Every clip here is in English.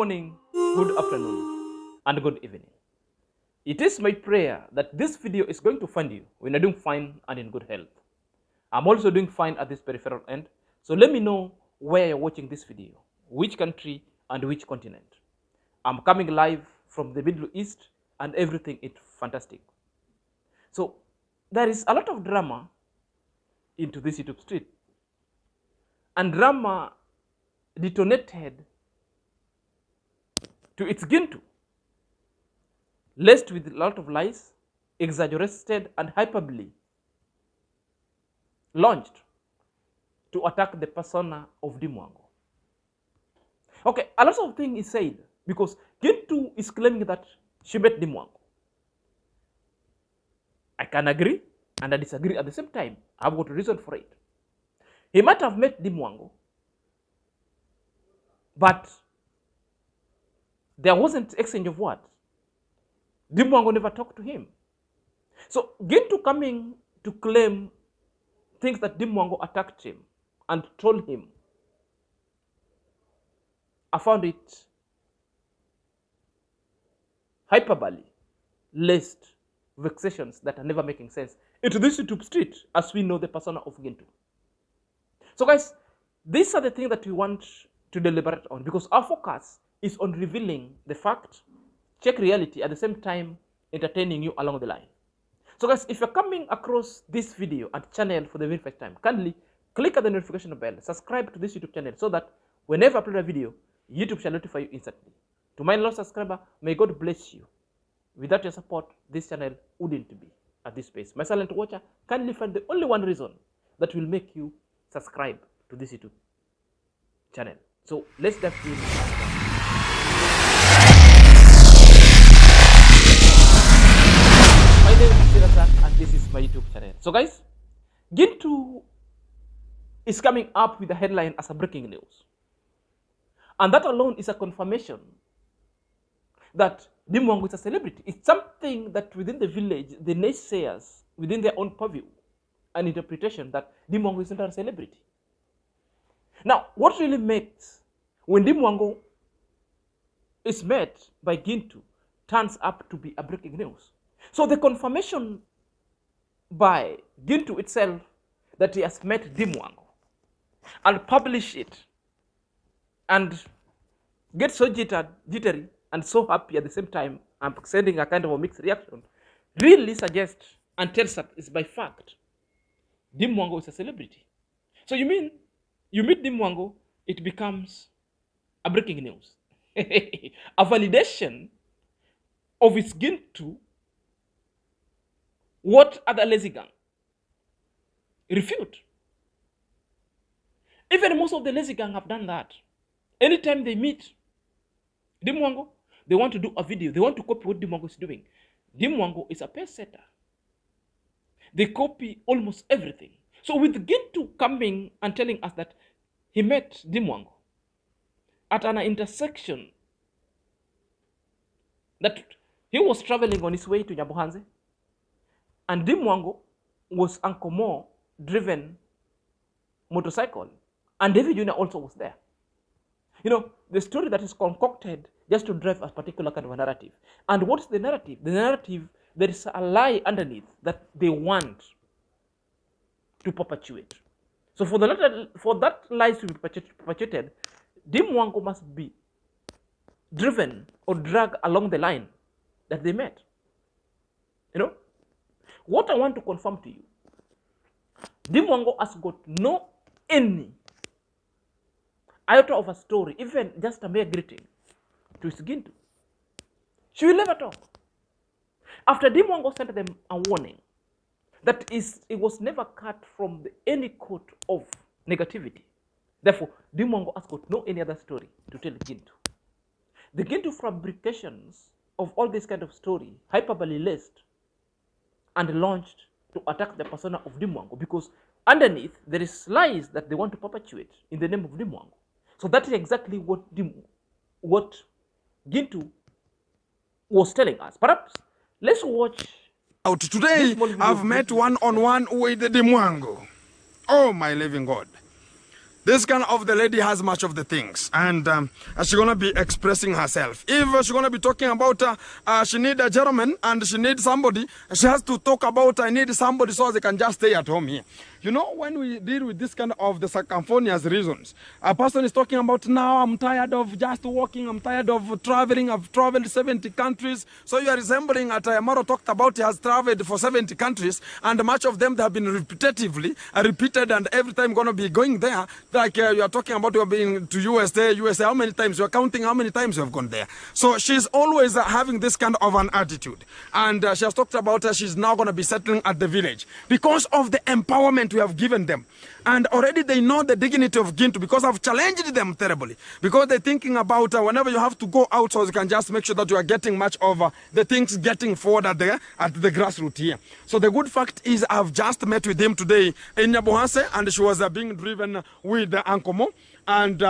morning, good afternoon, and good evening. It is my prayer that this video is going to find you when you're doing fine and in good health. I'm also doing fine at this peripheral end, so let me know where you're watching this video, which country and which continent. I'm coming live from the Middle East and everything is fantastic. So there is a lot of drama into this YouTube street, and drama detonated to its Gintu, laced with a lot of lies, exaggerated and hyperbole, launched to attack the persona of Deemwango. Okay, a lot of things is said because Gintu is claiming that she met Deemwango. I can agree and I disagree at the same time. I've got a reason for it. He might have met Deemwango, but there wasn't exchange of words. Deemwango never talked to him. So Gintu coming to claim things that Deemwango attacked him and told him, I found it hyperbole, laced vexations that are never making sense into this YouTube street as we know the persona of Gintu. So guys, these are the things that we want to deliberate on because our focus is on revealing the fact, check reality, at the same time entertaining you along the line. So guys, if you're coming across this video and channel for the very first time, kindly click on the notification bell, subscribe to this YouTube channel so that whenever I upload a video, YouTube shall notify you instantly. To my lost subscriber, may God bless you. Without your support, this channel wouldn't be at this space. My silent watcher, kindly find the only one reason that will make you subscribe to this YouTube channel. So let's dive in. My name is Sirazak and this is my YouTube channel. So guys, Gintu is coming up with a headline as a breaking news. And that alone is a confirmation that Deemwango is a celebrity. It's something that within the village, the naysayers, within their own purview and interpretation that Deemwango is not a celebrity. Now, what really makes when Deemwango is met by Gintu turns up to be a breaking news? So the confirmation by Gintu itself that he has met Deemwango and publish it and get so jittery and so happy at the same time, I'm sending a kind of a mixed reaction, really suggests and tells that it's by fact Deemwango is a celebrity. So you mean you meet Deemwango, it becomes a breaking news. A validation of its Gintu, what other lazy gang refute. Even most of the lazy gang have done that. Anytime they meet Deemwango, they want to do a video. They want to copy what Deemwango is doing. Deemwango is a pace setter. They copy almost everything. So with Gintu coming and telling us that he met Deemwango at an intersection, that he was traveling on his way to Nyabohanze, and Deemwango was Uncle Mo driven motorcycle, and David Jr. also was there. You know, the story that is concocted just to drive a particular kind of a narrative. And what's the narrative? The narrative, there is a lie underneath that they want to perpetuate. So for that lie to be perpetuated, Deemwango must be driven or dragged along the line that they met. You know, what I want to confirm to you, Deemwango has got no any iota of a story, even just a mere greeting to his Gintu. She will never talk. After Deemwango sent them a warning that it was never cut from any coat of negativity. Therefore, Deemwango has got no any other story to tell Gintu. The Gintu fabrications of all this kind of story, hyperbole laced and launched to attack the persona of Deemwango because underneath there is lies that they want to perpetuate in the name of Deemwango. So that is exactly what Gintu was telling us. Perhaps let's watch. Out today, I've met one-on-one with Deemwango. Oh, my living God. This kind of the lady has much of the things, and she's gonna be expressing herself. If she's gonna be talking about she need a gentleman and she needs somebody, she has to talk about I need somebody so they can just stay at home here. You know, when we deal with this kind of the circumphonious reasons, a person is talking about now I'm tired of just walking, I'm tired of traveling, I've traveled 70 countries. So you are resembling at Amaro talked about he has traveled for 70 countries, and much of them they have been repetitively repeated, and every time gonna be going there. Like you are talking about you have been to USA, how many times? You are counting how many times you have gone there. So she's always having this kind of an attitude. And she has talked about she's now going to be settling at the village because of the empowerment we have given them. And already they know the dignity of Gintu because I've challenged them terribly. Because they're thinking about whenever you have to go out so you can just make sure that you are getting much of the things getting forward at the grassroots here. So the good fact is I've just met with him today in Nyabohanse, and she was being driven with Uncle Mo. And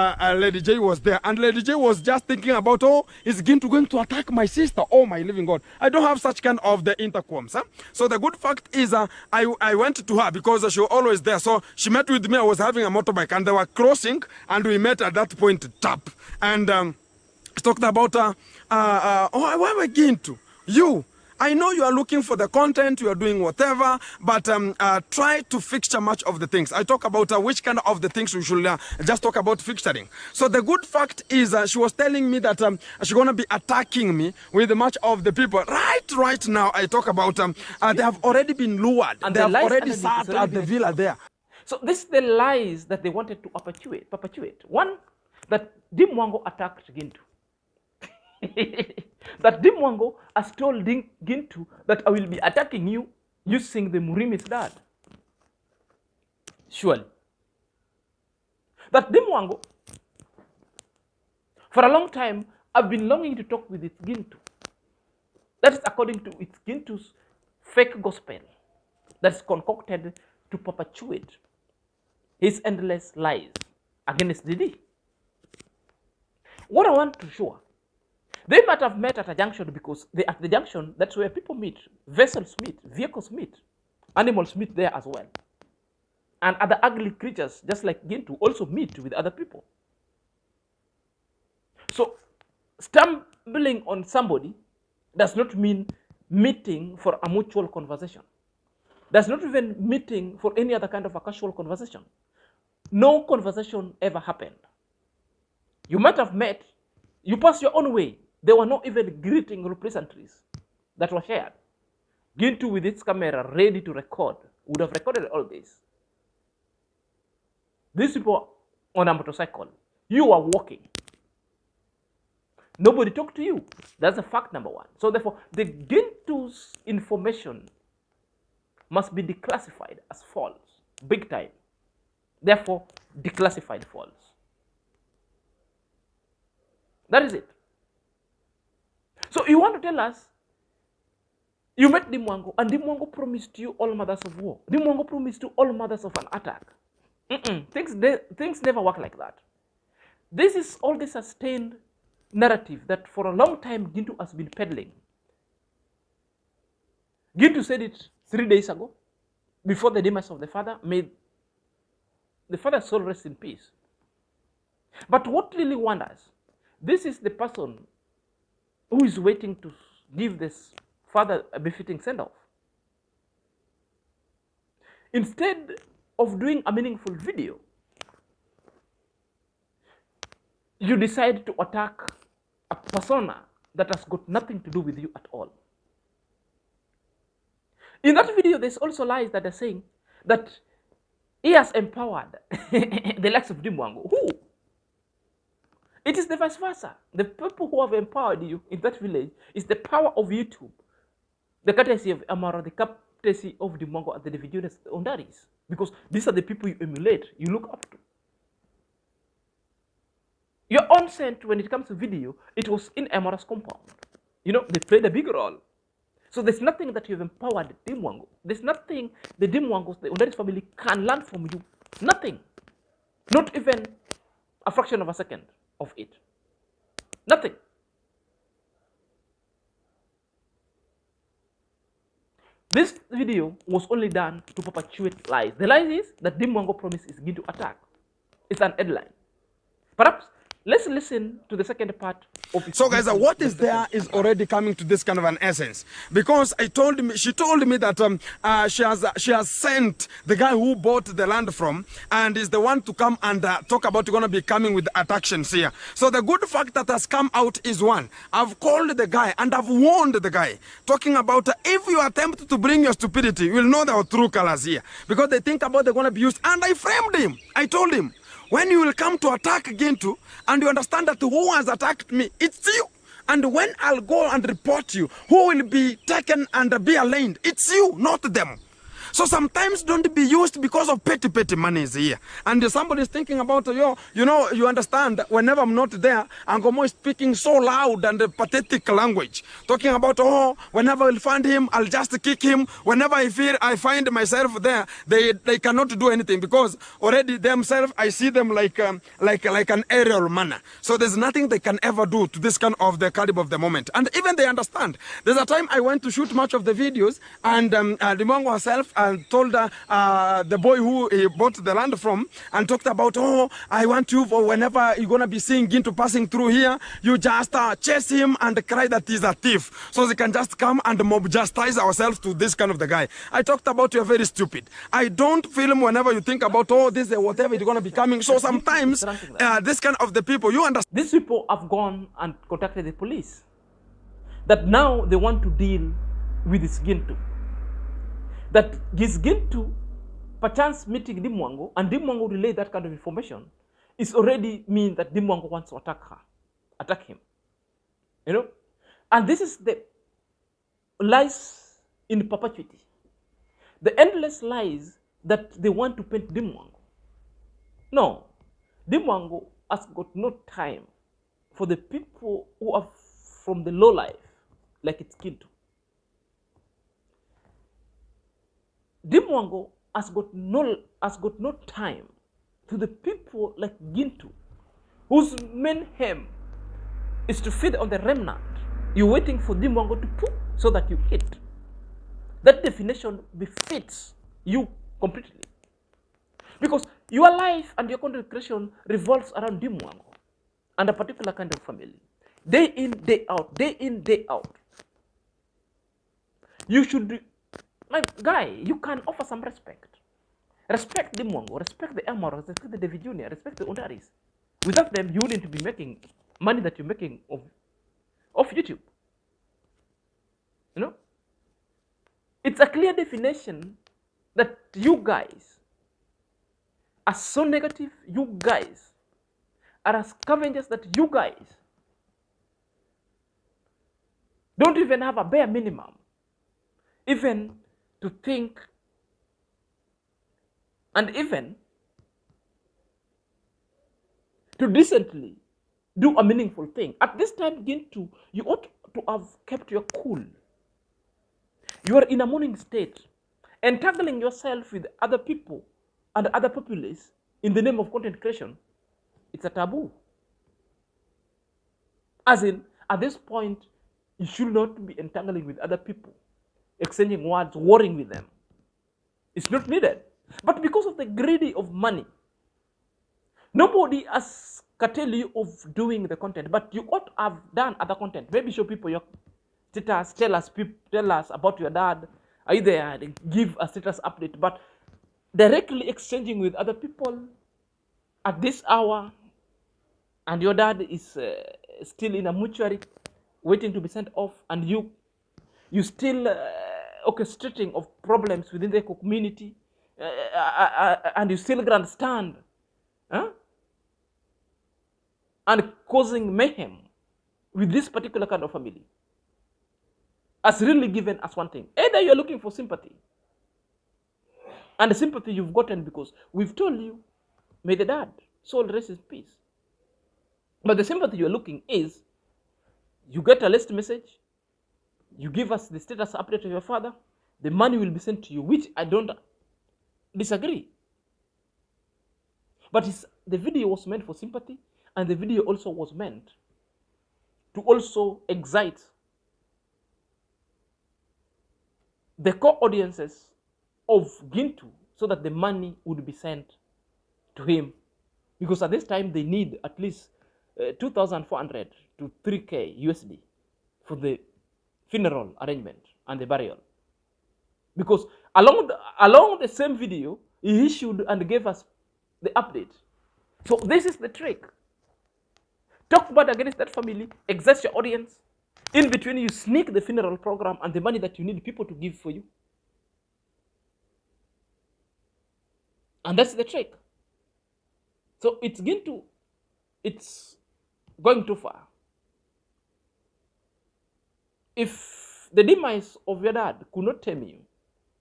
Lady J was there. And Lady J was just thinking about, oh, is Gintu going to attack my sister? Oh, my living God. I don't have such kind of the intercoms. Huh? So the good fact is I went to her because she was always there. So she met with me. I was having a motorbike and they were crossing. And we met at that point, tap. And she talked about, oh, where am I Gintu? You. I know you are looking for the content, you are doing whatever, but try to fixture much of the things. I talk about which kind of the things we should just talk about fixturing. So the good fact is she was telling me that she's going to be attacking me with much of the people. Right now, I talk about they have already been lured. And they have already sat at the villa there. So this is the lies that they wanted to perpetuate. One, that Deemwango attacked Gintu. That Deemwango has told Gintu that I will be attacking you using the Murimi's dad. Surely. That Deemwango, for a long time, I've been longing to talk with its Gintu. That is according to its Gintu's fake gospel that is concocted to perpetuate his endless lies against Didi. What I want to show, they might have met at a junction because at the junction, that's where people meet, vessels meet, vehicles meet, animals meet there as well. And other ugly creatures, just like Gintu, also meet with other people. So stumbling on somebody does not mean meeting for a mutual conversation. Does not even meeting for any other kind of a casual conversation. No conversation ever happened. You might have met, you passed your own way. There were not even greeting or pleasantries that were shared. Gintu with its camera ready to record would have recorded all this. These people on a motorcycle, you are walking. Nobody talked to you. That's a fact number one. So therefore, the Gintu's information must be declassified as false, big time. Therefore, declassified false. That is it. So you want to tell us, you met Deemwango, and Deemwango promised you all mothers of war. Deemwango promised you all mothers of an attack. Things never work like that. This is all the sustained narrative that for a long time Gintu has been peddling. Gintu said it 3 days ago, before the demise of the father. May the father's soul rest in peace. But what really wonders, this is the person who is waiting to give this father a befitting send-off. Instead of doing a meaningful video, you decide to attack a persona that has got nothing to do with you at all. In that video, there's also lies that are saying that he has empowered the likes of Deemwango. Who? It is the vice versa. The people who have empowered you in that village is the power of YouTube, the courtesy of Amara, the courtesy of Deemwango and the Divisiones Ondaris. Because these are the people you emulate, you look up to. Your own scent, when it comes to video, it was in Amara's compound. You know, they played a big role. So there's nothing that you've empowered Deemwango. There's nothing the Deemwangos, the Ondaris family can learn from you. Nothing. Not even a fraction of a second of it. Nothing. This video was only done to perpetuate lies. The lies is that Deemwango promised is going to attack. It's an headline. Perhaps let's listen to the second part of it. So guys, what is there is already coming to this kind of an essence, because she told me that she has sent the guy who bought the land from, and is the one to come and talk about going to be coming with attractions here. So the good fact that has come out is, one, I've called the guy and I've warned the guy, talking about if you attempt to bring your stupidity, you will know their true colors here, because they think about they're going to be used. And I framed him. I told him, when you will come to attack Gintu and you understand that who has attacked me, it's you. And when I'll go and report you, who will be taken and be arraigned, it's you, not them. So sometimes don't be used because of petty monies here. And somebody is thinking about, you understand, whenever I'm not there, Angomo is speaking so loud and pathetic language. Talking about, whenever I'll find him, I'll just kick him. Whenever I find myself there, they cannot do anything, because already themselves, I see them like an aerial manner. So there's nothing they can ever do to this kind of the caliber of the moment. And even they understand. There's a time I went to shoot much of the videos, and Deemwango herself and told the boy who he bought the land from, and talked about, I want you, for whenever you're going to be seeing Gintu passing through here, you just chase him and cry that he's a thief, so they can just come and mob justice ourselves to this kind of the guy. I talked about, you're very stupid. I don't film whenever you think about, this is whatever is going to be coming. So sometimes this kind of the people, you understand. These people have gone and contacted the police, that now they want to deal with this Gintu. That this Gintu, perchance meeting Deemwango, and Deemwango relay that kind of information, is already mean that Deemwango wants to attack him. And this is the lies in perpetuity. The endless lies that they want to paint Deemwango. No, Deemwango has got no time for the people who are from the low life, like it's Gintu. Deemwango has got no time to the people like Gintu, whose main aim is to feed on the remnant. You're waiting for Deemwango to poop so that you eat. That definition befits you completely, because your life and your content creation revolves around Deemwango and a particular kind of family. Day in, day out, day in, day out. You should, like, guy, you can offer some respect. Respect Deemwango, respect the Elmar, respect the David Jr., respect the Undaris. Without them, you wouldn't be making money that you're making of YouTube. It's a clear definition that you guys are so negative, you guys are as scavengers, that you guys don't even have a bare minimum, even to think and even to decently do a meaningful thing. At this time, Gintu, you ought to have kept your cool. You are in a mourning state, entangling yourself with other people and other populace in the name of content creation. It's a taboo. As in, at this point, you should not be entangling with other people, exchanging words, warring with them. It's not needed. But because of the greedy of money, nobody has curtailed you of doing the content, but you ought to have done other content. Maybe show people your status, tell us about your dad. Are you there? Give a status update. But directly exchanging with other people at this hour, and your dad is still in a mortuary waiting to be sent off, and you still orchestrating of problems within the community, and you still grandstand, and causing mayhem with this particular kind of family, has really given us one thing. Either you're looking for sympathy, and the sympathy you've gotten because we've told you, may the dad soul rest in peace. But the sympathy you're looking is, you get a list message, you give us the status update of your father, the money will be sent to you, which I don't disagree. But the video was meant for sympathy, and the video also was meant to also excite the core audiences of Gintu, so that the money would be sent to him Because at this time, they need at least 2,400 to 3K USD for the funeral arrangement and the burial. Because along the same video, he issued and gave us the update. So this is the trick. Talk bad against that family, exert your audience. In between, you sneak the funeral program and the money that you need people to give for you. And that's the trick. So it's going too far. If the demise of your dad could not tame you,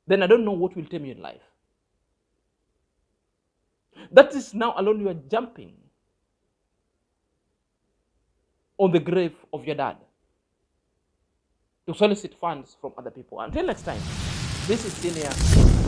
then I don't know what will tame you in life. That is now alone you are jumping on the grave of your dad to solicit funds from other people. Until next time, this is Senior.